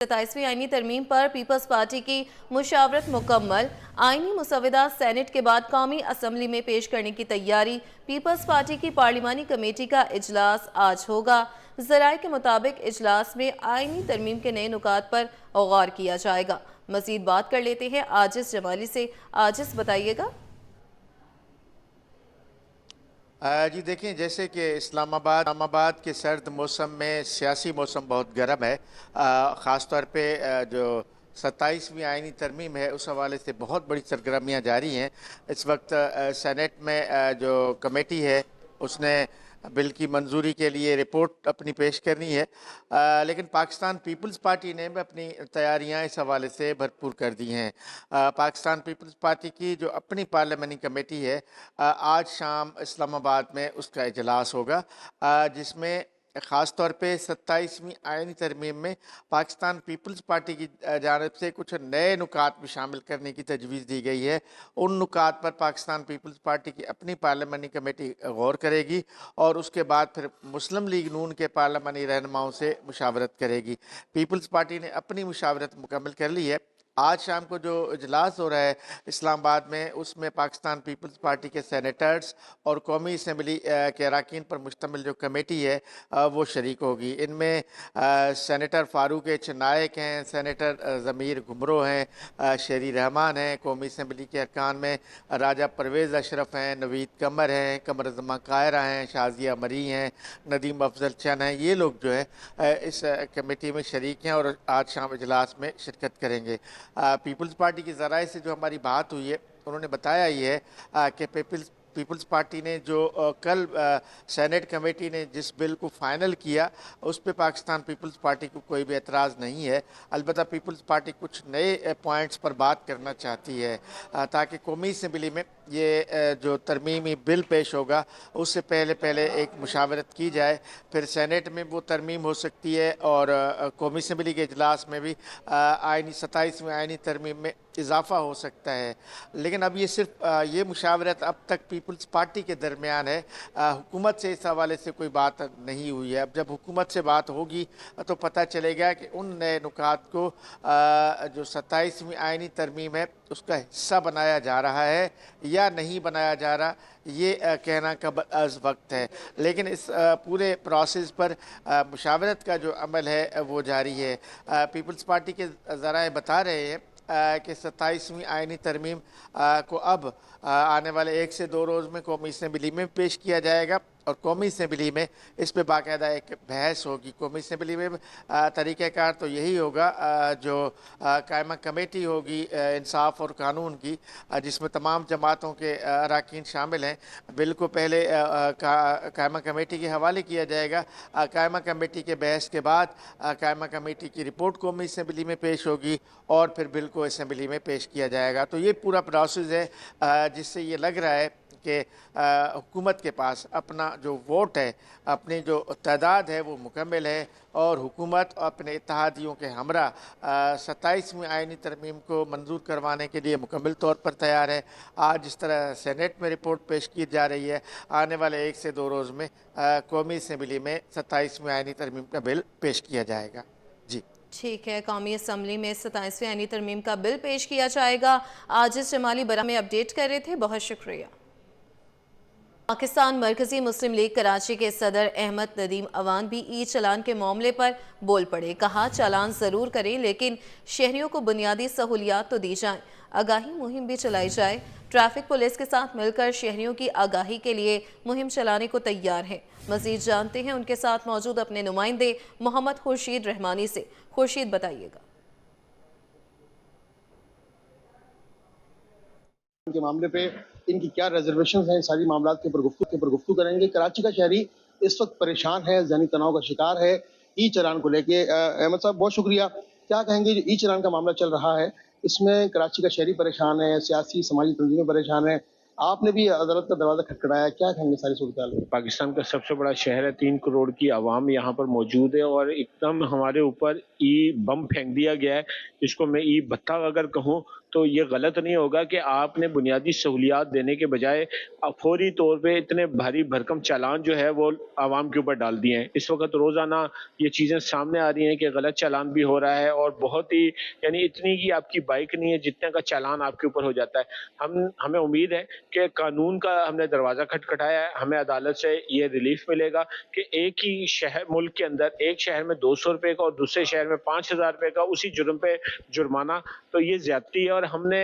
27वीं आईनी तरमीम पर पीपल्स पार्टी की मुशावरत मुकम्मल। आईनी मुसवदा सेनेट के बाद कौमी असम्बली में पेश करने की तैयारी। पीपल्स पार्टी की पार्लिमानी कमेटी का इजलास आज होगा। जराये के मुताबिक इजलास में आईनी तरमीम के नए नुकात पर गौर किया जाएगा। मजीद बात कर लेते हैं आजिज जमाली से। आजिज, बताइएगा। जी देखें, जैसे कि इस्लामाबाद के सर्द मौसम में सियासी मौसम बहुत गर्म है। ख़ास तौर पे जो 27वीं आईनी तरमीम है उस हवाले से बहुत बड़ी सरगर्मियाँ जारी हैं। इस वक्त सेनेट में जो कमेटी है उसने बिल की मंजूरी के लिए रिपोर्ट अपनी पेश करनी है। लेकिन पाकिस्तान पीपल्स पार्टी ने भी अपनी तैयारियां इस हवाले से भरपूर कर दी हैं। पाकिस्तान पीपल्स पार्टी की जो अपनी पार्लियामानी कमेटी है, आज शाम इस्लामाबाद में उसका इजलास होगा, जिसमें ख़ास तौर पे 27वीं आईनी तरमीम में पाकिस्तान पीपल्स पार्टी की जानिब से कुछ नए नुकात भी शामिल करने की तजवीज़ दी गई है। उन नुकात पर पाकिस्तान पीपल्स पार्टी की अपनी पार्लियामानी कमेटी गौर करेगी और उसके बाद फिर मुस्लिम लीग नून के पार्लियामानी रहनुमाओं से मुशावरत करेगी। पीपल्स पार्टी ने अपनी मुशावरत मुकम्मल कर ली है। आज शाम को जो इजलास हो रहा है इस्लामाबाद में, उसमें पाकिस्तान पीपल्स पार्टी के सेनेटर्स और कौमी असम्बली के अरकान पर मुश्तमिल जो कमेटी है वो शरीक होगी। इनमें सेनेटर फ़ारूक एच नायक हैं, सेनेटर ज़मीर घुमरो हैं, शेरी रहमान हैं। कौमी असम्बली के अरकान में राजा परवेज़ अशरफ हैं, नवीद कमर हैं, कमर जमा कायरा हैं, शाजिया मरी हैं, नदीम अफजल चंद हैं। ये लोग जो है इस कमेटी में शरीक हैं और आज शाम इजलास में शिरकत करेंगे। पीपल्स पार्टी के ज़राए से जो हमारी बात हुई है, उन्होंने बताया ही है कि पीपल्स पार्टी ने जो कल सेनेट कमेटी ने जिस बिल को फ़ाइनल किया उस पर पाकिस्तान पीपल्स पार्टी को कोई भी एतराज़ नहीं है। अलबत्ता पीपल्स पार्टी कुछ नए पॉइंट्स पर बात करना चाहती है ताकि कौमी असम्बली में ये जो तरमीमी बिल पेश होगा उससे पहले एक मुशावरत की जाए, फिर सेनेट में वो तरमीम हो सकती है और कौमी असम्बली के इजलास में भी 27वीं आईनी तरमीम में इजाफ़ा हो सकता है। लेकिन अब ये सिर्फ ये मुशावरत अब तक पीपल्स पार्टी के दरमियान है, हुकूमत से इस हवाले से कोई बात नहीं हुई है। अब जब हुकूमत से बात होगी तो पता चलेगा कि उन नए नुकात को जो 27वीं आईनी तरमीम है उसका हिस्सा बनाया जा रहा है या नहीं बनाया जा रहा, ये कहना कब अज़ वक्त है। लेकिन इस पूरे प्रोसेस पर मुशावरत का जो अमल है वो जारी है। पीपल्स पार्टी के ज़राए बता रहे हैं कि 27वीं आईनी तरमीम को अब आने वाले 1 से 2 रोज़ में कौमी असम्बली में पेश किया जाएगा और कौमी असम्बली में इस पे बाकायदा एक बहस होगी। कौमी असम्बली में तरीक़ाकार तो यही होगा, जो कायमा कमेटी होगी इंसाफ और कानून की, जिसमें तमाम जमातों के अरकान शामिल हैं। बिल को पहले कायमा कमेटी के हवाले किया जाएगा। कायमा कमेटी के बहस के बाद कायमा कमेटी की रिपोर्ट कौमी असम्बली में पेश होगी और फिर बिल को असम्बली में पेश किया जाएगा। तो ये पूरा प्रोसेस है जिससे ये लग रहा है कि हुकूमत के पास अपना जो वोट है, अपनी जो तादाद है वो मुकम्मल है और हुकूमत अपने इत्तेहादियों के हमरा 27वीं आईनी तरमीम को मंजूर करवाने के लिए मुकम्मल तौर पर तैयार है। आज जिस तरह सेनेट में रिपोर्ट पेश की जा रही है, आने वाले 1 से 2 रोज़ में कौमी असम्बली में 27वीं आईनी तरमीम का बिल पेश किया जाएगा। जी ठीक है, कौमी असम्बली में 27वीं आईनी तरमीम का बिल पेश किया जाएगा। आजिज जमाली बरा में अपडेट कर रहे थे, बहुत शुक्रिया। पाकिस्तान मरकजी मुस्लिम लीग कराची के सदर अहमद नदीम अवान भी ई चलान के मामले पर बोल पड़े। कहा, चालान ज़रूर करें लेकिन शहरियों को बुनियादी सहूलियात तो दी जाएं। आगाही मुहिम भी चलाई जाए। ट्रैफिक पुलिस के साथ मिलकर शहरियों की आगाही के लिए मुहिम चलाने को तैयार है। मजीद जानते हैं उनके साथ मौजूद अपने नुमाइंदे मोहम्मद खुर्शीद रहमानी से। खुर्शीद, बताइएगा। के मामले पे इनकी क्या रिजर्वेशन हैं, सारी मामला के ऊपर गुफ्तगू करेंगे। कराची का शहरी इस वक्त परेशान है, ज़हनी तनाव का शिकार है ई चलान को लेके। अहमद साहब, बहुत शुक्रिया। क्या कहेंगे, जो ई चलान का मामला चल रहा है इसमें कराची का शहरी परेशान है, सियासी समाजी तंजीमें परेशान है, आपने भी अदालत का दरवाजा खटखटाया, क्या कहेंगे सारी सूरत? पाकिस्तान का सबसे बड़ा शहर है, 3 करोड़ की आवाम यहाँ पर मौजूद है और एकदम हमारे ऊपर ई बम फेंक दिया गया है, जिसको मैं ई भत्ता अगर कहूँ तो ये गलत नहीं होगा कि आपने बुनियादी सहूलियात देने के बजाय फौरी तौर पे इतने भारी भरकम चालान जो है वो आवाम के ऊपर डाल दिए हैं। इस वक्त रोज़ाना ये चीज़ें सामने आ रही हैं कि गलत चालान भी हो रहा है और बहुत ही यानी इतनी की आपकी बाइक नहीं है जितने का चालान आपके ऊपर हो जाता है। हमें उम्मीद है कि कानून का हमने दरवाज़ा खटखटाया है, हमें अदालत से ये रिलीफ मिलेगा कि एक ही शहर मुल्क के अंदर एक शहर में 200 रुपए का और दूसरे शहर में 5,000 रुपए का उसी जुर्म पे जुर्माना, तो ये ज्यादती है। और हमने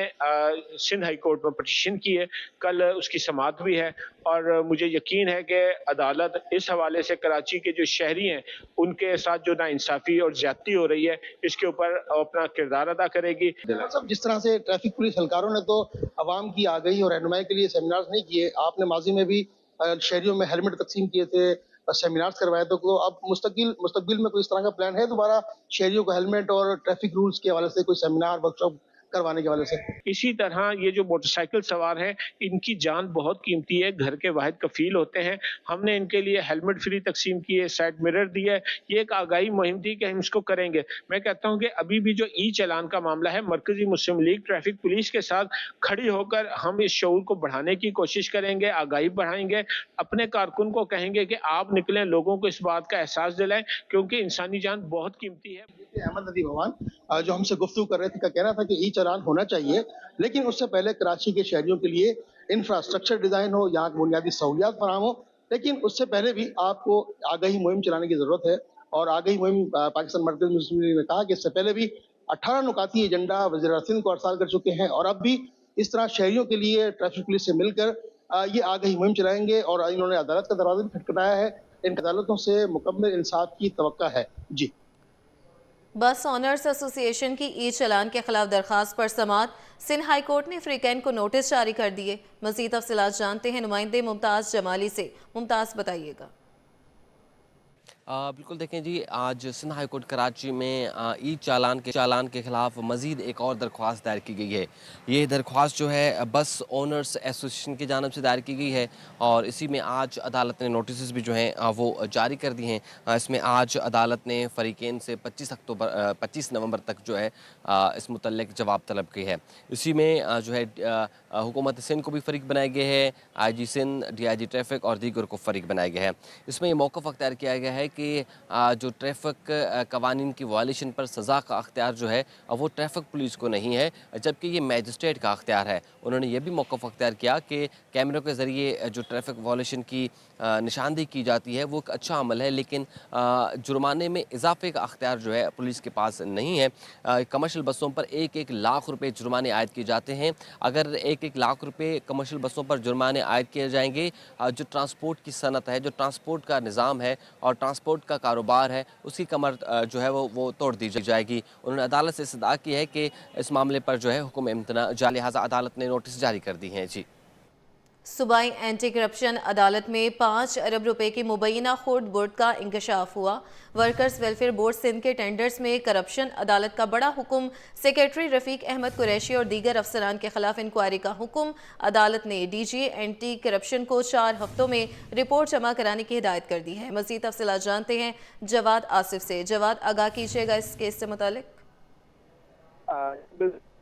सिंध हाई कोर्ट में पिटीशन की है, कल उसकी समाअत भी है और मुझे यकीन है कि अदालत इस हवाले से कराची के जो शहरी हैं उनके साथ जो नाइंसाफी और ज्यादती हो रही है इसके ऊपर अपना किरदार अदा करेगी। सब जिस तरह से ट्रैफिक पुलिस एहलकारों ने तो आवाम की आगाही और रहनुमाई के लिए सेमिनार्स नहीं किए, आपने माजी में भी शहरियों में हेलमेट तकसीम किए थे, सेमिनार्स करवाए, तो अब मुस्तकबिल में कोई इस तरह का प्लान है दोबारा शहरियों को हेलमेट और ट्रैफिक रूल्स के हवाले से कोई सेमिनार वर्कशॉप करवाने के हवाले से? इसी तरह ये जो मोटरसाइकिल सवार हैं इनकी जान बहुत कीमती है, घर के वाहिद कफील होते हैं। हमने इनके लिए हेलमेट फ्री तकसीम किए, साइड मिरर दिए। ये एक आगाही मुहिम थी कि हम इसको करेंगे। मैं कहता हूं कि अभी भी जो ई चालान का मामला है, मरकजी मुस्लिम लीग ट्रैफिक पुलिस के साथ खड़ी होकर हम इस शऊर को बढ़ाने की कोशिश करेंगे, आगाही बढ़ाएंगे, अपने कारकुन को कहेंगे कि आप निकलें, लोगों को इस बात का एहसास दिलाएं क्योंकि इंसानी जान बहुत कीमती है। अहमद नदीम अवान जो हमसे गुफ्तगू कर रहे थे का कहना था कि ई चालान होना चाहिए, लेकिन उससे पहले कराची के शहरियों के लिए इंफ्रास्ट्रक्चर डिजाइन हो, यहाँ की बुनियादी सहूलियात फराम हो, लेकिन उससे पहले भी आपको आगाही मुहिम चलाने की जरूरत है। और आगाही मुहिम पाकिस्तान मरकज़ी मुस्लिम लीग ने कहा कि इससे पहले भी 18 नुकाती एजेंडा वज़ीर सिंध को अरसाल कर चुके हैं और अब भी इस तरह शहरियों के लिए ट्रैफिक पुलिस से मिलकर ये आगाही मुहिम चलाएंगे। और इन्होंने अदालत का दरवाजा भी खटखटाया है, इन अदालतों से मुकम्मल इंसाफ की तवक्का है। जी। बस ऑनर्स एसोसिएशन की ई चालान के खिलाफ दरखास्त पर समाअत, सिंध हाई कोर्ट ने फ्रीकैन को नोटिस जारी कर दिए। मजीद तफसीलात जानते हैं नुमाइंदे मुमताज़ जमाली से। मुमताज़ बताइएगा। बिल्कुल देखें जी, आज सिंध हाई कोर्ट कराची में ई चालान के खिलाफ मज़ीद एक और दरख्वास्त दायर की गई है। ये दरख्वास्त जो है बस ओनर्स एसोसिएशन की जानिब से दायर की गई है और इसी में आज अदालत ने नोटिस भी जो हैं वो जारी कर दिए हैं। इसमें आज अदालत ने फ़रीक़ैन से 25 नवंबर तक जो है इस मुतल्लिक़ जवाब तलब की है। इसी में जो है हुकूमत सिंध को भी फ़रीक बनाया गया है, IG सिंध, DIG ट्रैफिक और दीगर को फ़रीक बनाया गया है। इसमें ये मौक़िफ़ अख्तियार किया गया है कि जो ट्रैफिक कवानीन की वायलेशन पर सज़ा का अख्तियार जो है वो ट्रैफिक पुलिस को नहीं है, जबकि ये मैजिस्ट्रेट का अख्तियार है। उन्होंने ये भी मौक़िफ़ अख्तियार किया कि कैमरों के ज़रिए जो ट्रैफिक वायलेशन की निशानदेही की जाती है वो एक अच्छा अमल है, लेकिन जुर्माने में इजाफे का अख्तियार जो है पुलिस के पास नहीं है। कमर्शियल बसों पर 1-1 लाख रुपये जुर्माने आयद किए जाते हैं। अगर 1-1 लाख रुपये कमर्शियल बसों पर जुर्माने आयद किए जाएंगे, जो ट्रांसपोर्ट की सनत है, जो ट्रांसपोर्ट का निज़ाम है और ट्रांसपोर्ट का कारोबार है, उसकी कमर जो है वो तोड़ दी जाएगी। उन्होंने अदालत से इस्तदा की है कि इस मामले पर जो है हुक्म इम्तना जारी, लिहाजा अदालत ने नोटिस जारी कर दी हैं। जी। सूबाई एंटी करप्शन अदालत में 5 अरब रुपए की मुबैना खुर्द बुर्द का इंकशाफ हुआ। वर्कर्स वेलफेयर बोर्ड सिंध के टेंडर्स में करप्शन, अदालत का बड़ा हुक्म। सेक्रेटरी रफीक अहमद कुरैशी और दीगर अफसरान के खिलाफ इंक्वायरी का हुक्म। अदालत ने DG एंटी करप्शन को 4 हफ्तों में रिपोर्ट जमा कराने की हिदायत कर दी है। मज़ीद तफसीलात जानते हैं जवाद आसिफ से। जवाद, आगाह कीजिएगा इस केस से मुतालिक।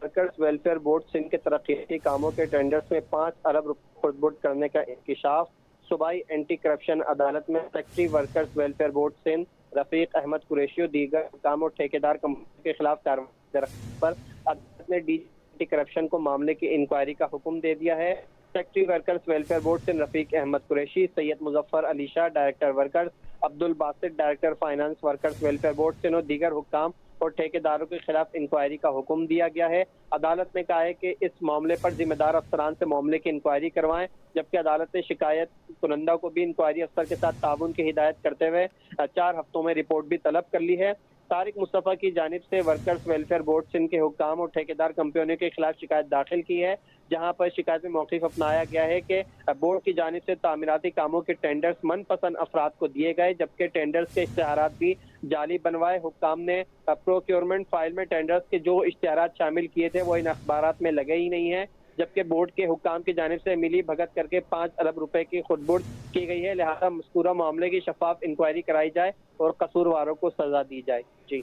वर्कर्स वेलफेयर बोर्ड सिंध के तरक्याती कामों के टेंडर्स में 5 अरब रुपए खुर्द करने का इंकशाफ। सूबाई एंटी करप्शन अदालत में secretary workers welfare board Sindh Rafiq Ahmed Qureshi और दीगर काम और ठेकेदार कंपनी के खिलाफ कार्रवाई पर अदालत ने DG एंटी करप्शन को मामले की इंक्वायरी का हुक्म दे दिया है। Secretary workers welfare board Sindh Rafiq Ahmed Qureshi, Syed Muzaffar Ali Shah director workers, Abdul Basit director finance workers welfare board Sindh और दीगर हुक्काम और ठेकेदारों के खिलाफ इंक्वायरी का हुक्म दिया गया है। अदालत ने कहा है कि इस मामले पर जिम्मेदार अफसरान से मामले की इंक्वायरी करवाएं, जबकि अदालत ने शिकायत कुनंदा को भी इंक्वायरी अफसर के साथ ताउन की हिदायत करते हुए 4 हफ्तों में रिपोर्ट भी तलब कर ली है। तारिक मुस्तफ़ा की जानिब से वर्कर्स वेलफेयर बोर्ड सिंध के हुक्काम और ठेकेदार कंपनियों के खिलाफ शिकायत दाखिल की है, जहां पर शिकायत में मौक़िफ़ अपनाया गया है कि बोर्ड की जानिब से तामीराती कामों के टेंडर्स मनपसंद अफराद को दिए गए, जबकि टेंडर्स के इश्तिहारात भी जाली बनवाए। हुक्काम ने प्रोक्योरमेंट फाइल में टेंडर्स के जो इश्तिहारात शामिल किए थे वो इन अखबारात में लगे ही नहीं है, जबकि बोर्ड के हुक्काम की जानिब से मिली भगत करके 5 अरब रुपए की खुर्द-बुर्द की गई है। लिहाजा मज़कूरा मामले की शफाफ इंक्वायरी कराई जाए और कसूरवारों को सजा दी जाए। जी।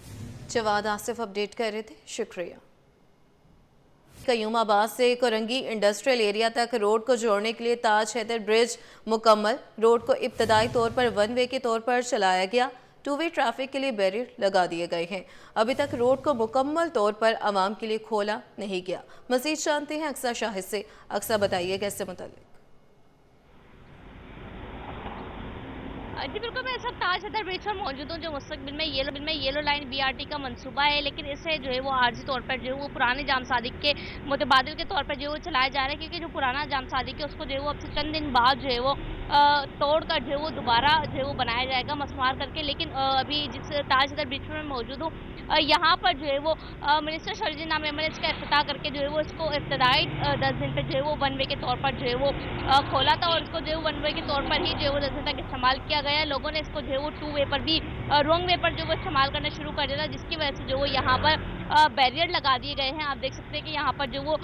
जवाद आसिफ अपडेट कर रहे थे, शुक्रिया। कयूमाबाद से कोरंगी इंडस्ट्रियल एरिया तक रोड को जोड़ने के लिए ताज हैदर ब्रिज मुकम्मल। रोड को इब्तदाई तौर पर वन वे के तौर पर चलाया गया। टू वे ट्रैफिक के लिए बैरियर लगा दिए गए हैं। अभी तक रोड को मुकम्मल तौर पर आवाम के लिए खोला नहीं गया। मजीद जानते हैं अक्सा शाहिद से। अक्सा बताइएगा इससे मुताल्लिक। जी बिल्कुल, मैं इस वक्त ताज हैदर ब्रिज पर मौजूद हूँ, जो मुस्तकबिल में येलो लाइन BRT का मंसूबा है, लेकिन इसे जो है वो आर्जी तौर पर जो है वो पुराने जाम सादिक के मुतबादिल के तौर पर जो है वो चलाया जा रहा है, क्योंकि जो पुराना जाम सादिक है उसको जो है वो अब से चंद दिन बाद जो है वो तोड़ कर जो है वो दोबारा जो है वो बनाया जाएगा मसमार करके। लेकिन अभी जिस ताज हैदर ब्रिज पर मैं मौजूद हूँ, यहाँ पर जो है वो मिनिस्टर शरजील नाम अहमद इसका इफ्तिताह करके जो है वो इसको इब्तदाई 10 दिन पे जो है वो वन वे के तौर पर जो है वो खोला था, और इसको जो है वन वे के तौर पर ही जो है वो 10 दिन तक इस्तेमाल किया गया। लोगों ने इसको जो है वो टू वे पर भी रॉन्ग वे पर जो वो इस्तेमाल करना शुरू कर दिया था, जिसकी वजह से जो वो यहाँ पर बैरियर लगा दिए गए हैं। आप देख सकते हैं कि यहाँ पर जो वो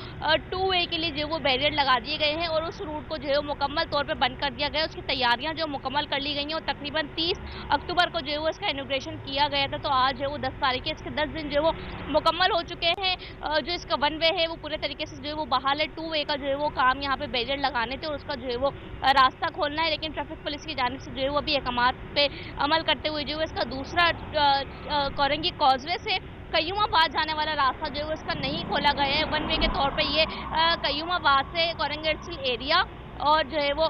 टू वे के लिए जो वो बैरियर लगा दिए गए हैं, और उस रूट को जो है वो मुकम्मल तौर पर बंद कर दिया गया। उसकी तैयारियां जो मुकम्मल कर ली गई हैं, और तकरीबन 30 अक्टूबर को जो है वो इसका इनॉग्रेशन किया गया था, तो आज जो है वो 10 तारीख है, इसके 10 दिन जो है वो मुकम्मल हो चुके हैं। जो इसका वन वे है वो पूरे तरीके से जो है वो बहाल है। टू वे का जो है वो काम यहाँ पे बैरियर लगाने थे और उसका जो है वो रास्ता खोलना है, लेकिन ट्रैफिक पुलिस की जानिब से जो है वो अभी अहकामात पे अमल करते हुए जो है इसका दूसरा कोरंगी कॉजवे से कयूमाबाद जाने वाला रास्ता जो है वो इसका नहीं खोला गया है। वन वे के तौर पे ये कयूमाबाद से कोरंगी इंडस्ट्रियल एरिया और जो है वो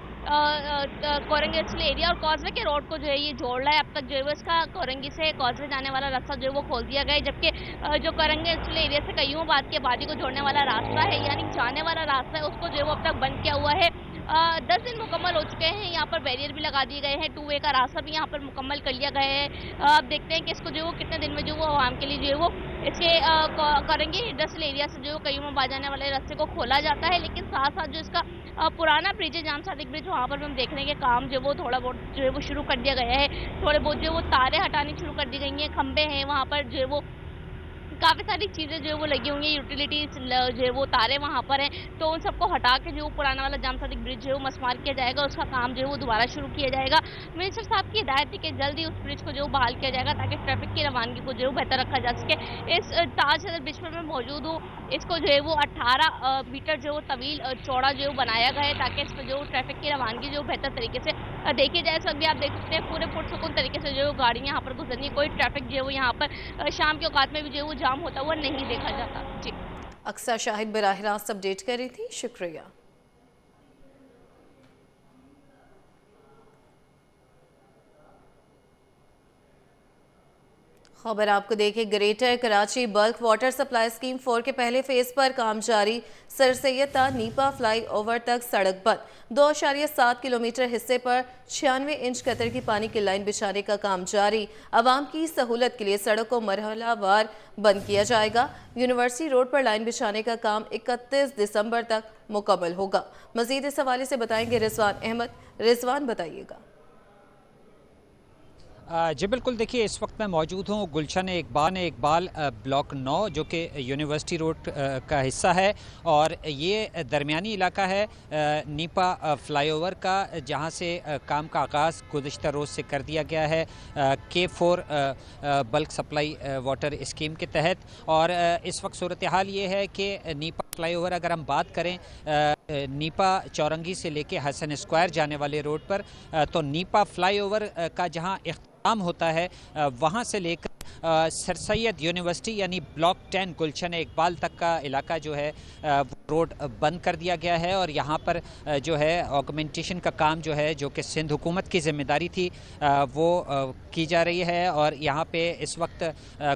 कोरंगी इंडस्ट्रियल एरिया और कॉजवे के रोड को जो है ये जोड़ रहा है। अब तक जो है वो इसका कोरंगी से कॉजवे जाने वाला रास्ता जो है वो खोल दिया गया है, जबकि जो कोरंगी इंडस्ट्रियल एरिया से कयूमाबाद के आबादी को जोड़ने वाला रास्ता है, यानी जाने वाला रास्ता है, उसको जो है वो अब तक बंद किया हुआ है। 10 दिन मुकम्मल हो चुके हैं। यहाँ पर बैरियर भी लगा दिए गए हैं। टू वे का रास्ता भी यहाँ पर मुकम्मल कर लिया गया है। अब देखते हैं कि इसको जो है वो कितने दिन में जो वो आवाम के लिए जो है वो इसके कोरंगी इंडस्ट्रियल एरिया से जो कयूमाबाद जाने वाले रास्ते को खोला जाता है, लेकिन साथ साथ जो इसका पुराना ब्रिज है जाम सादिक ब्रिज, वहाँ पर भी हम देख रहे हैं कि काम जो है वो थोड़ा बहुत जो है वो शुरू कर दिया गया है। थोड़े बहुत जो है वो तारे हटानी शुरू कर दी गई हैं, खंबे हैं वहाँ पर जो है वो काफ़ी सारी चीज़ें जो है वो लगी हुई हैं, यूटिलिटीज़ जो है वो तारे वहाँ पर हैं, तो उन सबको हटा के जो वो पुराना वाला जाम सादिक ब्रिज जो है वो मसमार किया जाएगा, उसका काम जो है वो दोबारा शुरू किया जाएगा। मिनिस्टर साहब की हिदायत थी कि जल्दी उस ब्रिज को जो है बहाल किया जाएगा, ताकि ट्रैफिक की रवानगी को जो है बेहतर रखा जा सके। इस ताज हैदर ब्रिज पर मैं मौजूद हूँ, इसको जो है वो 18 मीटर जो तवील चौड़ा जो है बनाया गया है, ताकि इस पर जो ट्रैफिक की रवानगी जो बेहतर तरीके से देखी जाए। सब भी आप देख सकते हैं पूरे पुरसुकून तरीके से जो है गाड़ियाँ यहाँ पर गुजरनी, कोई ट्रैफिक जो है वो यहाँ पर शाम के औकात में भी जो है वो जाम होता हुआ नहीं देखा जाता। जी, अक्सा शाहिद बराह रास्त अपडेट कर रही थी, शुक्रिया। खबर आपको देखें, greater Karachi bulk water supply scheme 4 के पहले फेज पर काम जारी। Sir Syed Nipah fly over तक सड़क बंद। 2.7 किलोमीटर हिस्से पर 96 इंच कतर की पानी की लाइन बिछाने का काम जारी। आवाम की सहूलत के लिए सड़क को मरहलावार बंद किया जाएगा। यूनिवर्सिटी रोड पर लाइन बिछाने का काम 31 दिसंबर तक मुकम्मल होगा। मजीद इस हवाले से बताएंगे रिजवान अहमद। रिजवान बताइएगा। जी बिल्कुल, देखिए इस वक्त मैं मौजूद हूँ गुलशन इकबाल ब्लॉक 9 जो कि यूनिवर्सिटी रोड का हिस्सा है, और ये दरमियानी इलाका है नीपा फ्लाईओवर का, जहाँ से काम का आगाज़ गुज़िश्ता रोज़ से कर दिया गया है K4 bulk supply water scheme के तहत। और इस वक्त सूरत हाल ये है कि नीपा फ्लाईओवर, अगर हम बात करें नीपा चौरंगी से लेके हसन स्क्वायर जाने वाले रोड पर, तो नीपा फ्लाईओवर का जहाँ इख्तिताम होता है वहाँ से लेकर सर सैयद यूनिवर्सिटी यानी ब्लॉक 10 गुलशन इकबाल तक का इलाका जो है रोड बंद कर दिया गया है। और यहाँ पर जो है ऑगमेंटेशन का काम जो है, जो कि सिंध हुकूमत की ज़िम्मेदारी थी, वो की जा रही है। और यहाँ पे इस वक्त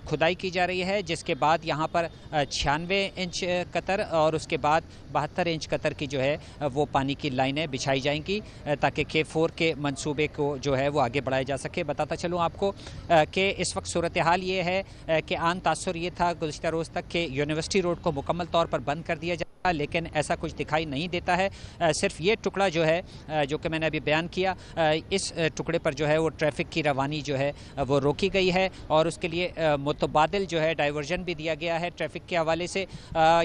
खुदाई की जा रही है, जिसके बाद यहाँ पर 96 इंच कतर और उसके बाद 72 इंच कतर की जो है वो पानी की लाइनें बिछाई जाएंगी, ताकि K4 के मंसूबे को जो है वो आगे बढ़ाया जा सके। बताता चलूँ आपको कि इस वक्त सूरत हाल ये है कि आन तासुर ये था गुज़िश्ता रोज़ तक कि यूनिवर्सिटी रोड को मुकम्मल तौर पर बंद कर दिया जाए, लेकिन ऐसा कुछ दिखाई नहीं देता है। सिर्फ ये टुकड़ा जो है जो कि मैंने अभी बयान किया, इस टुकड़े पर जो है वो ट्रैफिक की रवानी जो है वो रोकी गई है और उसके लिए मुतबादिल जो है डाइवर्जन भी दिया गया है ट्रैफिक के हवाले से।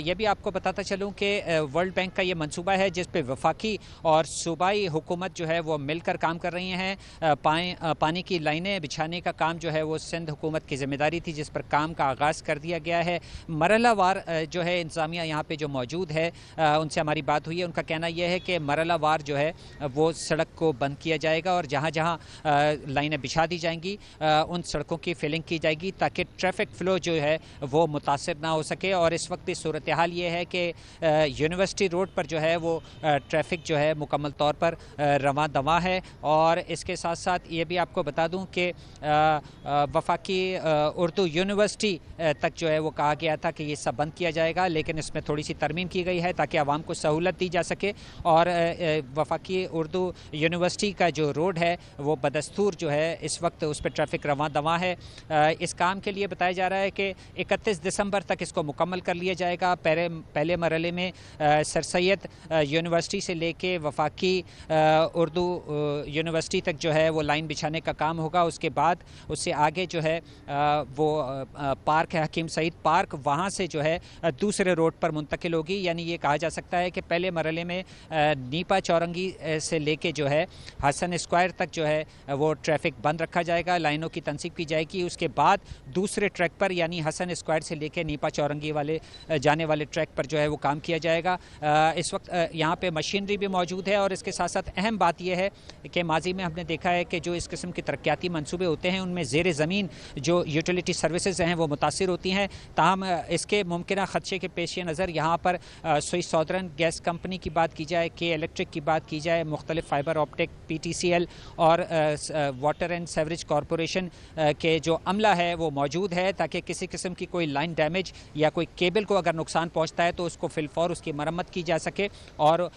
ये भी आपको बताता चलूँ कि वर्ल्ड बैंक का ये मंसूबा है जिस पे वफाकी और सूबाई हुकूमत जो है वो मिलकर काम कर रही हैं। पानी की लाइनें बिछाने का काम जो है वो सिंध हुकूमत की जिम्मेदारी थी, जिस पर काम का आगाज़ कर दिया गया है। मरहलावार जो है इंतज़ामिया यहाँ पे जो मौजूद है, उनसे हमारी बात हुई है। उनका कहना यह है कि मरहलावार जो है वो सड़क को बंद किया जाएगा और जहाँ जहाँ लाइनें बिछा दी जाएंगी उन सड़कों की फिलिंग की जाएगी ताकि ट्रैफिक फ़्लो जो है वो मुतासिर ना हो सके। और इस वक्त इस सूरत हाल ये है कि यूनिवर्सिटी रोड पर जो है वो ट्रैफिक जो है मुकम्मल तौर पर रवां दवा है। और इसके साथ साथ ये भी आपको बता दूं कि वफाकी उर्दू यूनिवर्सिटी तक जो है वो कहा गया था कि ये सब बंद किया जाएगा, लेकिन इसमें थोड़ी सी तरमीम की गई है ताकि आवाम को सहूलत दी जा सके। और वफाकी उर्दू यूनिवर्सिटी का जो रोड है वो बदस्तूर जो है इस वक्त उस पर ट्रैफिक रवां दवा है। इस काम के लिए बताया जा रहा है कि 31 दिसंबर तक इसको मुकम्मल कर लिया जाएगा। पहले मरहले में सर सैयद यूनिवर्सिटी से लेके वफाकी उर्दू यूनिवर्सिटी तक जो है वो लाइन बिछाने का काम होगा। उसके बाद उससे आगे जो है वो पार्क है हकीम सईद पार्क, वहाँ से जो है दूसरे रोड पर मुंतकिल होगी। यानी ये कहा जा सकता है कि पहले मरहले में नीपा चौरंगी से लेके जो है हसन स्क्वायर तक जो है वो ट्रैफिक बंद रखा जाएगा, लाइनों की तनसीब की जाएगी। उसके बाद दूसरे ट्रैक पर यानी हसन स्क्वायर से लेके नीपा चौरंगी वाले जाने वाले ट्रैक पर जो है वो काम किया जाएगा। इस वक्त यहाँ पे मशीनरी भी मौजूद है। और इसके साथ साथ अहम बात यह है कि माजी में हमने देखा है कि जो इस किस्म के तरक्याती मंसूबे होते हैं उनमें ज़ेर ज़मीन जो यूटिलिटी सर्विसेज हैं वो मुतासिर होती हैं। ताहम इसके मुमकिन ख़दशे के पेश नज़र यहाँ पर स्विस सॉदर्न गैस कंपनी की बात की जाए, के इलेक्ट्रिक की बात की जाए, मुख्तलिफ फाइबर ऑप्टिक, PTCL और वाटर एंड सेवरेज कॉरपोरेशन के जो अमला है वो मौजूद है ताकि किसी किस्म की कोई लाइन डैमेज या कोई केबल को अगर नुकसान पहुँचता है तो उसको फिलफौर उसकी मरम्मत की जा सके और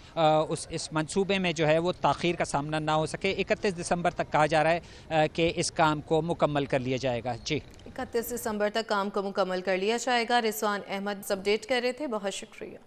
इस मंसूबे में जो है वो ताख़ीर का सामना ना हो सके। 31 दिसंबर तक कहा जा रहा है कि इस काम को मुकम्मल कर लिया जाएगा। जी, 31 दिसंबर तक काम को मुकम्मल कर लिया जाएगा। रिजवान अहमद अपडेट कर रहे थे, बहुत शुक्रिया।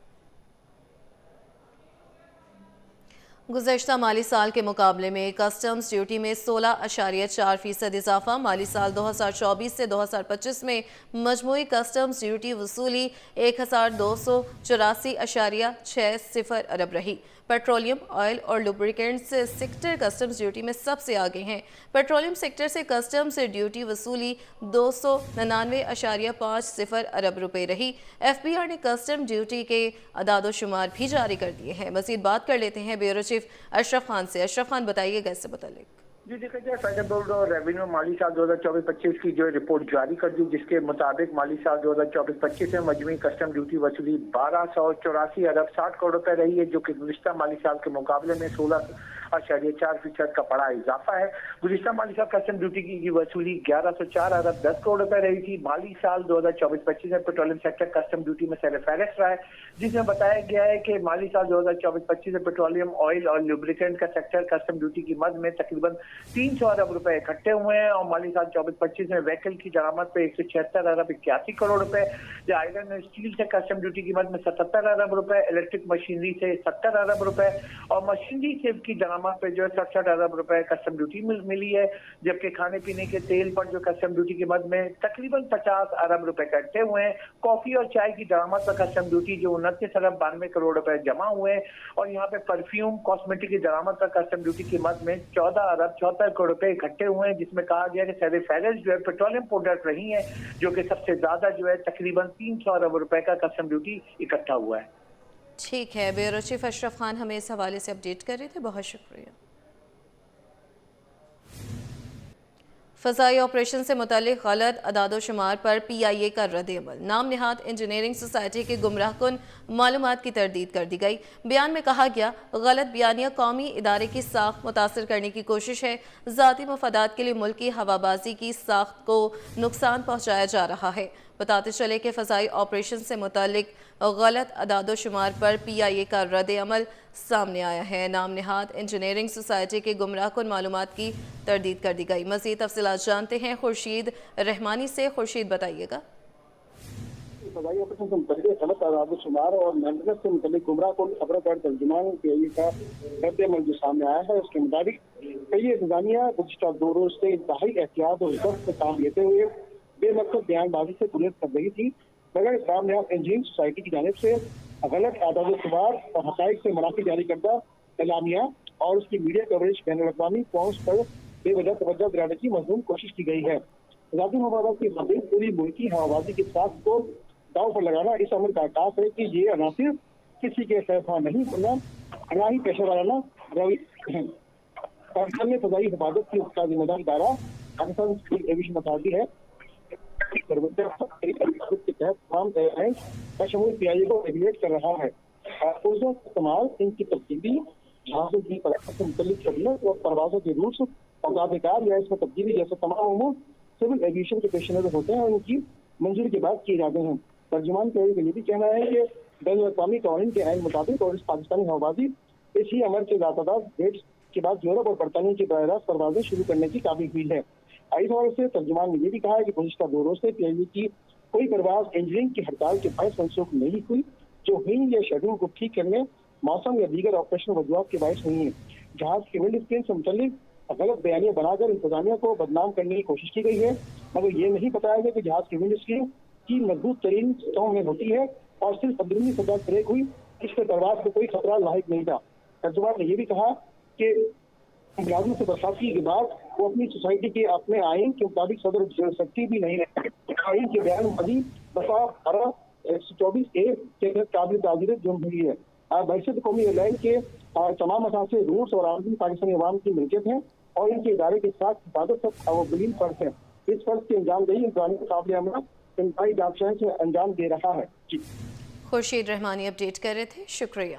गुज़श्ता माली साल के मुकाबले में कस्टम्स ड्यूटी में 16.4% इजाफा। माली साल 2024 से 2025 में मजमूई कस्टम्स ड्यूटी वसूली 1284.60 अरब रही। पेट्रोलियम, ऑयल और लुब्रिकेंट्स सेक्टर कस्टम्स ड्यूटी में सबसे आगे हैं। पेट्रोलियम सेक्टर से कस्टम्स ड्यूटी वसूली 299.50 अरब रुपए रही। FBR ने कस्टम ड्यूटी के अदाद-ओ-शुमार भी जारी कर दिए हैं। मज़ीद बात कर लेते हैं ब्यूरो चीफ अशरफ खान से। अशरफ खान, बताइएगा इससे मुताल्लिक। जी देखा जाए, फेडरल बोर्ड और रेवेन्यू माली साल 2024-25 की जो रिपोर्ट जारी कर दी, जिसके मुताबिक माली साल 2024-25 में मजमूई कस्टम ड्यूटी वसूली 1284 अरब 60 करोड़ रुपए रही है, जो कि गुज़िश्ता माली साल के मुकाबले में 16.4% का बड़ा इजाफा है। गुज़िश्ता माली साल कस्टम ड्यूटी की वसूली 1104 अरब 10 करोड़ रुपए रही थी। माली साल 2024-25 में पेट्रोलियम सेक्टर कस्टम ड्यूटी में सर-ए-फहरिस्त रहा है, जिसमें बताया गया है कि माली साल 2024-25 में पेट्रोलियम, ऑयल और लुब्रिकेंट का सेक्टर कस्टम ड्यूटी की मद में तकरीबन 300 अरब रुपए इकट्ठे हुए हैं। और माली साल 24-25 में व्हीकल की दरामद पे 176 अरब 81 करोड़ रुपए, जो आयरन और स्टील से कस्टम ड्यूटी की मद में 77 अरब रुपए, इलेक्ट्रिक मशीनरी से 70 अरब रुपए और मशीनरी से की दरामद पे जो 67 अरब रुपए कस्टम ड्यूटी मिली है। जबकि खाने पीने के तेल पर जो कस्टम ड्यूटी की मद में तकरीबन 50 अरब रुपए इकट्ठे हुए हैं। कॉफी और चाय की दरामद पर कस्टम ड्यूटी जो 29 अरब 92 करोड़ रुपए जमा हुए हैं। और यहाँ पे परफ्यूम, कॉस्मेटिक की दरामद पर कस्टम ड्यूटी की मद में 14 अरब 74 करोड़ रुपए इकट्ठे हुए हैं, जिसमें कहा गया कि सर-ए-फहरिस्त जो है पेट्रोलियम प्रोडक्ट रही है, जो कि सबसे ज्यादा जो है तकरीबन 300 अरब रुपए का कस्टम ड्यूटी इकट्ठा हुआ है। ठीक है, ब्यूरो चीफ अशरफ खान हमें इस हवाले से अपडेट कर रहे थे, बहुत शुक्रिया। फ़ज़ाई ऑपरेशन से मुतालिक गलत अदाद-ओ-शुमार पर PIA का रद्द-ए-अमल। नाम निहाद इंजीनियरिंग सोसाइटी के गुमराहकुन मालूमात की तरदीद कर दी गई। बयान में कहा गया, गलत बयानिया कौमी इदारे की साख मुतासर करने की कोशिश है। ज़ाती मफादात के लिए मुल्की हवाबाजी की साख को नुकसान पहुँचाया जा रहा है। बताते चले कि फ़ज़ाई ऑपरेशन से मुतालिक गलत अदाद-ओ-शुमार पर PIA का रद्द-ए-अमल सामने आया है। नाम निहाद इंजीनियरिंग सोसाइटी के गुमराहकुन मालूमात की तरदीद कर दी गई। मज़ीद तफसीलात जानते हैं खुर्शीद रहमानी से। खुर्शीद, बताइएगा। फजाई ऑपरेशन से मुतल्लिक गलत आदाद-ओ-शुमार और मेंटेनेंस से मुतल्लिक गुमराहकुन खबरों पर तर्जुमान पीआईबी का रद्द-ए-अमल जो सामने आया है, उसके मुताबिक कई इंतजामिया गुज़िश्ता 2 रोज से इंतहाई एहतियात और जब्त से काम लेते हुए बेमकसद बयानबाजी से गुरेज कर रही थी, मगर कामयाब इंजीनियरिंग सोसाइटी की जानिब से गलत आदाद-ओ-शुमार और हक़ाइक़ से मुनाफी जारी करदा एलामिया और उसकी मीडिया कवरेज बैनुल-अक़वामी पहुंच पर बेवजह तवज्जो दिलाने की मज़मूम कोशिश की गई है। ज़ाती मफादात की खातिर पूरी मुल्की हवाबाजी के साथ को दाव पर लगाना इस अमल का आकाश है कि ये अनासिर किसी के खैफा नहीं बनना, ना ही पेशा वाराना रवि है। पाकिस्तान में फजाई हिफाजत की उसका जिम्मेदार इदारा पाकिस्तान सिविल एविएशन अथॉरिटी है के तहत तमाम एयरलाइंस का शमूल पीआईबी को रेगुलेट कर रहा है। पुर्जों का इस्तेमाल, इनकी तब्दीली, जहाज़ों की फलाह से मुतल्लिक खदमत और परवाज़ों के रूट्स औकात-ए-कार या इसमें तब्दीली जैसे तमाम अमूर सिविल एविएशन के पेश नज़र होते हैं और उनकी मंजूरी के बाद किए जाते हैं। तर्जुमान पीआईबी का ये भी कहना है कि बैनुल-अक़वामी कानून के ऐन मुताबिक और इस पाकिस्तानी हवाबाजी इसी अमर के ज़ातदार डेट्स के बाद यूरोप और बरतानिया की बराह रास्त परवाजें शुरू करने की काबिल हुई है। इस हवाले से तर्जुमान ने ये भी कहा है कि गुज़िश्ता 2 रोज से पीआईबी की कोई परवाज इंजीनियरिंग की हड़ताल के बायस मनसूख नहीं हुई, जो हुई या शेड्यूल को ठीक करने, मौसम या दीगर ऑपरेशनल वजूहात के बायस हुई है। जहाज की विंड स्क्रीन से मुतल्लिक गलत बयानियां बनाकर इंतजामिया को बदनाम करने की कोशिश की गई है, मगर ये नहीं बताया गया कि जहाज की विंड स्क्रीन की मजबूत तरीन सतहों में होती है और सिर्फ अंदरूनी सतह क्रैक हुई, इससे परवाज को कोई खतरा लाहिक नहीं था। तर्जुमान ने यह भी कहा कि मुलाजिम से बर्खास्तगी के बाद वो अपनी सोसाइटी के अपने आइन के मुताबिक सदर गुजर सकती भी नहीं है। आइन के बयान मजी दफा 124A के तहत काबिल ताज़ीर जुर्म हुई है। बहशत कौमी एयरलाइन के तमाम असासे रूट्स और आमदनी पाकिस्तानी अवाम की मिल्कियत है और इनके इदारे के साथ हिफाजत तक अवलीन फर्ज है। इस फर्ज की अंजामदेही इंतजामी काबिल अमल इंतहाई जांच से अंजाम दे रहा है। जी, खुर्शीद रहमानी अपडेट कर रहे थे, शुक्रिया।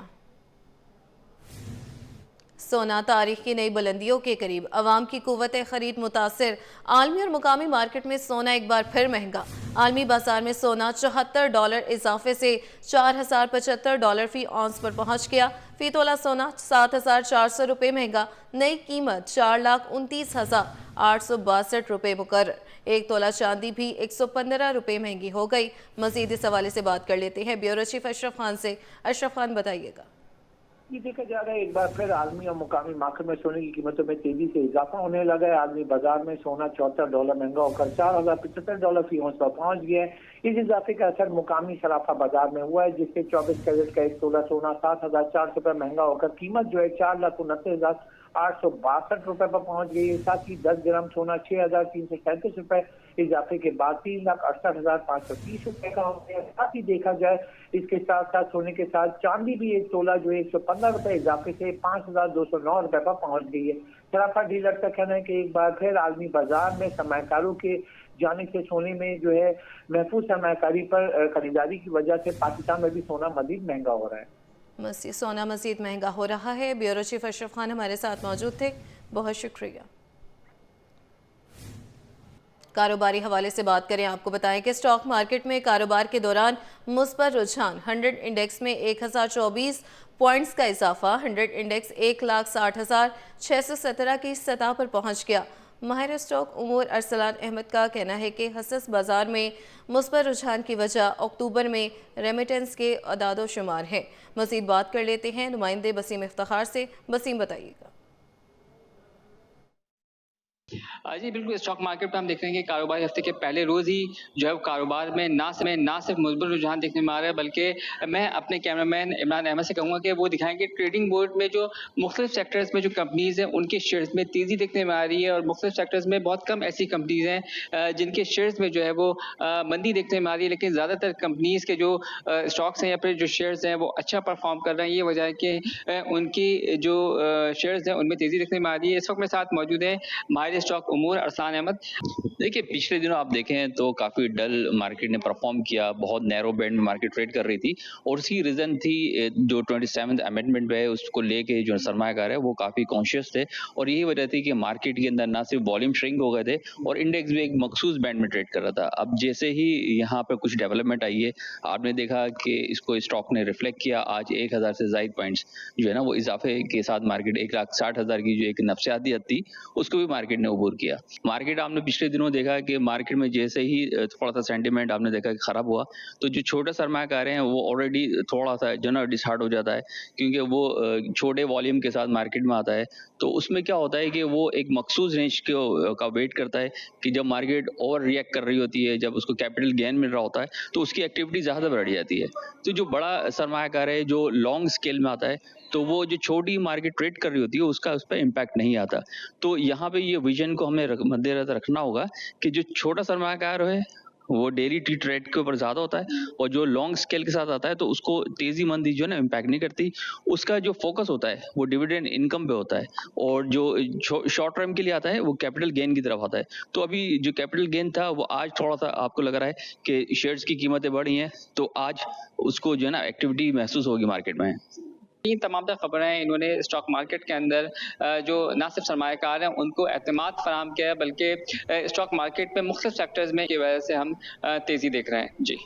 सोना तारीख की नई बुलंदियों के करीब, अवाम की कुव्वत खरीद मुतासिर, आलमी और मुकामी मार्केट में सोना एक बार फिर महंगा। आलमी बाजार में सोना $74 इजाफे से $4075 फी औंस पर पहुंच गया। फी तोला सोना 7400 रुपये महंगा, नई कीमत $4,29,862 रुपये मुकर्रर। एक तोला चांदी भी 115 रुपये महंगी हो गई। मजीद इस हवाले से बात कर लेते हैं ब्यूरो चीफ अशरफ खान से। अशरफ खान, बताइएगा। ये देखा जा रहा है एक बार फिर आलमी और मुकामी मार्केट में सोने की कीमतों में तेजी से इजाफा होने लगा है। आलमी बाजार में सोना $74 महंगा होकर $4075 फी औंस पर पहुंच गया है। इस इजाफे का असर मुकामी सराफा बाजार में हुआ है, जिससे 24 कैरेट का एक तोला सोना 7400 रुपये महंगा होकर कीमत जो है 4,29,862 रुपये पर पहुंच गई है। साथ ही 10 ग्राम सोना 6,337 रुपये इजाफे के बाद 3,68,530 रुपये का हो गया। साथ ही देखा जाए इसके साथ साथ सोने के साथ चांदी भी एक तोला जो है 115 रुपये इजाफे से 5,209 रुपये पर पहुंच गई है। सराफा डीलर का कहना है कि एक बार फिर आलमी बाजार में सरमायाकारों के जाने से सोने में जो है महफूज सरमायाकारी पर खरीदारी की वजह से पाकिस्तान में भी सोना मजीद महंगा हो रहा है। सोना मजीद महंगा हो रहा है। ब्यूरो चीफ अशरफ खान हमारे साथ मौजूद थे, बहुत शुक्रिया। कारोबारी हवाले से बात करें, आपको बताएं कि स्टॉक मार्केट में कारोबार के दौरान मुस्बत रुझान। 100 इंडेक्स में 1024 पॉइंट्स का इजाफा। 100 इंडेक्स 1,60,617 की सतह पर पहुंच गया। माहिर स्टॉक उमूर अरसलान अहमद का कहना है कि हसस बाजार में मुस्बत रुझान की वजह अक्टूबर में रेमिटेंस के अदादो शुमार है। मज़ीद बात कर लेते हैं नुमाइंदे बसीम इफ्तिखार से। बसीम, बताइएगा। जी बिल्कुल, स्टॉक मार्केट पर हम देख रहे हैं कि कारोबारी हफ्ते के पहले रोज ही जो है कारोबार में ना सिर्फ मुस्बत रुझान देखने में आ रहा है, बल्कि मैं अपने कैमरामैन इमरान अहमद से कहूँगा कि वो दिखाएं कि ट्रेडिंग बोर्ड में जो मुख्तलिफ सेक्टर्स में जो कंपनीज हैं उनके शेयर्स में तेज़ी देखने में आ रही है और मुख्तलिफ सेक्टर्स में बहुत कम ऐसी कंपनीज हैं जिनके शेयर्स में जो है वो मंदी देखने में आ रही है। लेकिन ज़्यादातर कंपनीज के जो स्टॉक्स हैं या फिर जो शेयर्स हैं वो अच्छा परफॉर्म कर रहे हैं। ये वजह है कि उनकी जो शेयर्स हैं उनमें तेज़ी देखने में आ रही है। इस वक्त मेरे साथ मौजूद है माहिर स्टॉक उमूर अरसलान अहमद। देखिए, पिछले दिनों आप देखें तो काफ़ी डल मार्केट ने परफॉर्म किया, बहुत नैरो बैंड में मार्केट ट्रेड कर रही थी और उसकी रीज़न थी जो 27th अमेंडमेंट है उसको लेके जो सरमायाकार है वो काफ़ी कॉन्शियस थे और यही वजह थी कि मार्केट के अंदर ना सिर्फ वॉल्यूम श्रिंक हो गए थे और इंडेक्स भी एक मखसूस बैंड में ट्रेड कर रहा था। अब जैसे ही यहाँ पर कुछ डेवलपमेंट आई है, आपने देखा कि इसको स्टॉक ने रिफ्लेक्ट किया। आज 1000 से ज़ायद पॉइंट्स जो है ना वो इजाफे के साथ मार्केट 1,60,000 की जो एक नफ्सियाती हद थी उसको भी मार्केट ने उबूर किया। मार्केट आपने पिछले दिनों देखा कि मार्केट में जैसे ही थोड़ा सा सेंटिमेंट आपने देखा कि खराब हुआ, तो जो छोटे सरमायाकार हैं वो ऑलरेडी थोड़ा सा जो ना डिसहार्ट हो जाता है, क्योंकि वो छोटे वॉल्यूम के साथ मार्केट में आता है। तो उसमें क्या होता है कि वो एक मखसूस रेंज का वेट करता है कि जब मार्केट ओवर रिएक्ट कर रही होती है, जब उसको कैपिटल गेन मिल रहा होता है, तो उसकी एक्टिविटी ज़्यादा बढ़ जाती है। तो जो बड़ा सरमायाकार है, जो लॉन्ग स्केल में आता है, तो वो जो छोटी मार्केट ट्रेड कर रही होती है उसका उस पर इम्पैक्ट नहीं आता। तो यहाँ पे ये विजन को हमें मद्देनजर रखना होगा कि जो छोटा सरमायाकार है वो डेली टी ट्रेड के ऊपर ज्यादा होता है, और जो लॉन्ग स्केल के साथ आता है तो उसको तेजी मंदी जो है ना इम्पैक्ट नहीं करती। उसका जो फोकस होता है वो डिविडेंड इनकम पे होता है, और जो शॉर्ट टर्म के लिए आता है वो कैपिटल गेन की तरफ आता है। तो अभी जो कैपिटल गेन था वो आज थोड़ा सा आपको लग रहा है कि शेयर्स की कीमतें बढ़ी हैं, तो आज उसको जो है ना एक्टिविटी महसूस होगी मार्केट में। ये तमाम खबरें इन्होंने स्टॉक मार्केट के अंदर जो ना सिर्फ सरमायाकार हैं उनको एतमाद फराहम किया है, बल्कि स्टॉक मार्केट में मुख्तलिफ सेक्टर्स में की वजह से हम तेज़ी देख रहे हैं। जी।